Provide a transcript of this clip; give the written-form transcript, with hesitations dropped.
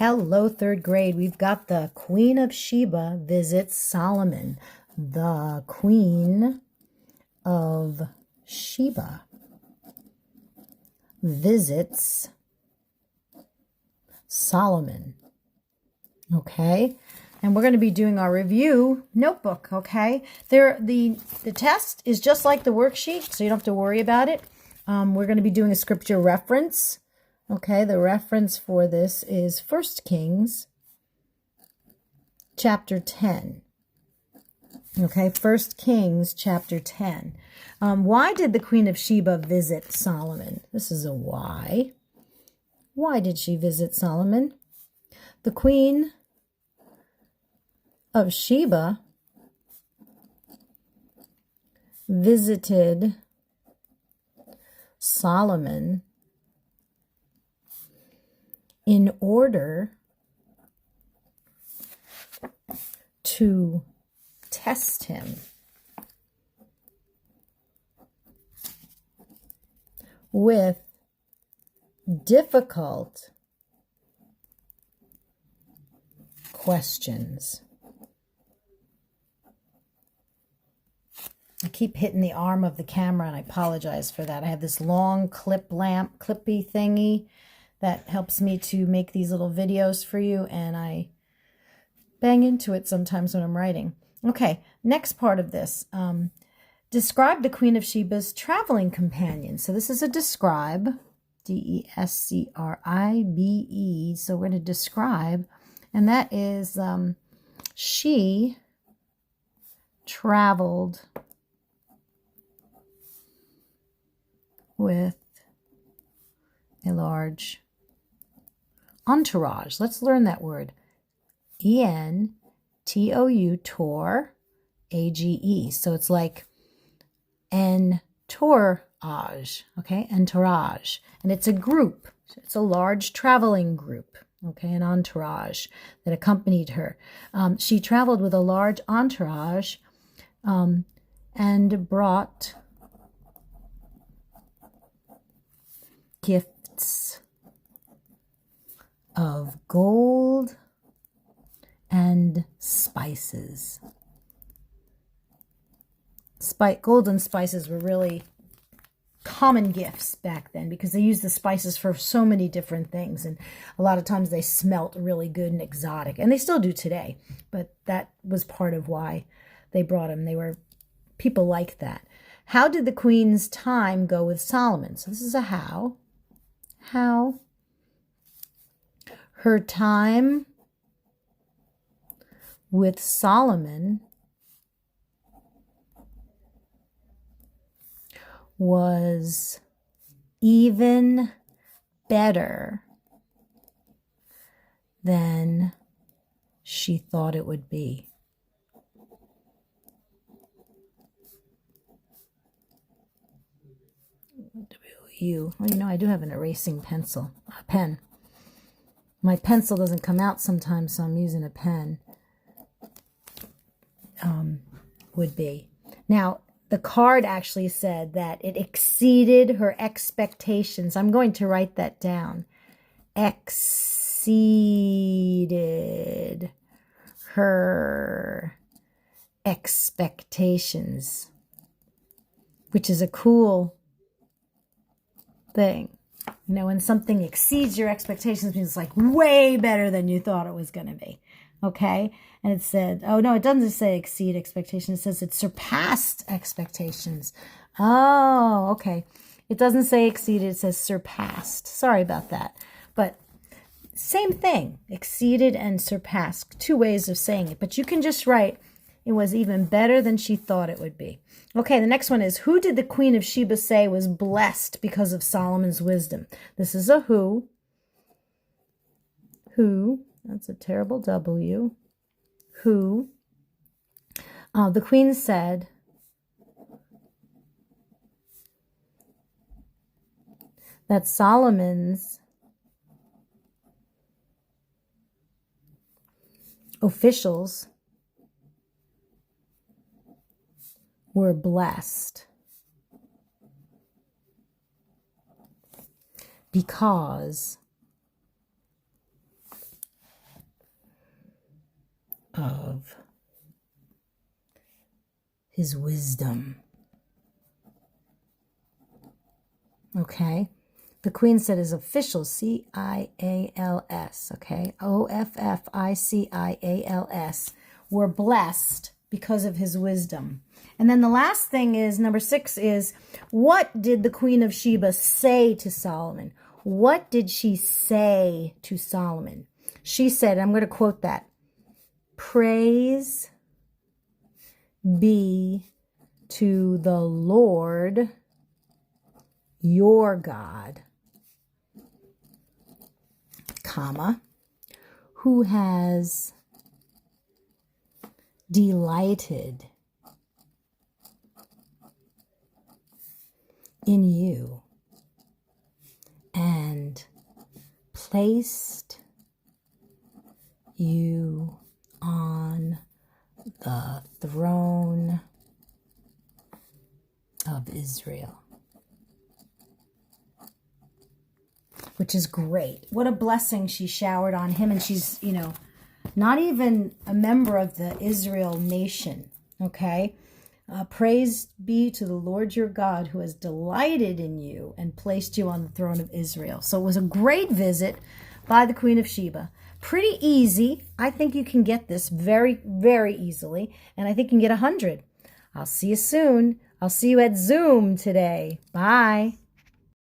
Hello, third grade. We've got the Queen of Sheba visits Solomon. The Queen of Sheba visits Solomon. Okay, and we're going to be doing our review notebook. Okay, the test is just like the worksheet, so you don't have to worry about it. We're going to be doing a scripture reference. Okay, the reference for this is 1 Kings chapter 10. Okay, 1 Kings chapter 10. Why did the Queen of Sheba visit Solomon? This is a why. Why did she visit Solomon? The Queen of Sheba visited Solomon in order to test him with difficult questions. I keep hitting the arm of the camera, and I apologize for that. I have this long clippy thingy that helps me to make these little videos for you, and I bang into it sometimes when I'm writing. Okay, next part of this. Describe the Queen of Sheba's traveling companion. So this is a describe, D-E-S-C-R-I-B-E. So we're going to describe, and that is she traveled with a large entourage. Let's learn that word. E-N-T-O-U, tor, A-G-E. So it's like entourage, okay? Entourage. And it's a group. It's a large traveling group, okay? An entourage that accompanied her. She traveled with a large entourage and brought gifts of gold and spices. Gold and spices were really common gifts back then because they used the spices for so many different things, and a lot of times they smelt really good and exotic, and they still do today, but that was part of why they brought them. They were people like that. How did the queen's time go with Solomon? So this is a how. How her time with Solomon was even better than she thought it would be. W-U. Well, you know, I do have an erasing pen. My pencil doesn't come out sometimes, so I'm using a pen. Would be. Now, the card actually said that it exceeded her expectations. I'm going to write that down. Exceeded her expectations, which is a cool thing. You know, when something exceeds your expectations, means it's like way better than you thought it was going to be. Okay? And it said, oh no, it doesn't say exceed expectations. It says it surpassed expectations. Oh, okay. It doesn't say exceeded, it says surpassed. Sorry about that. But same thing, exceeded and surpassed. Two ways of saying it. But you can just write, it was even better than she thought it would be. Okay, the next one is, who did the Queen of Sheba say was blessed because of Solomon's wisdom? This is a who. Who, that's a terrible W. Who. The queen said that Solomon's officials were blessed because of his wisdom. Okay? The queen said his officials, C-I-A-L-S, okay? O-F-F-I-C-I-A-L-S, were blessed because of his wisdom. And then the last thing is, number 6 is, what did the Queen of Sheba say to Solomon? What did she say to Solomon? She said, I'm going to quote that, "Praise be to the Lord your God, comma, who has delighted in you and placed you on the throne of Israel." Which is great. What a blessing she showered on him. And she's, not even a member of the Israel nation. Okay? Praise be to the Lord your God, who has delighted in you and placed you on the throne of Israel. So it was a great visit by the Queen of Sheba. Pretty easy. I think you can get this very, very easily. And I think you can get 100. I'll see you soon. I'll see you at Zoom today. Bye.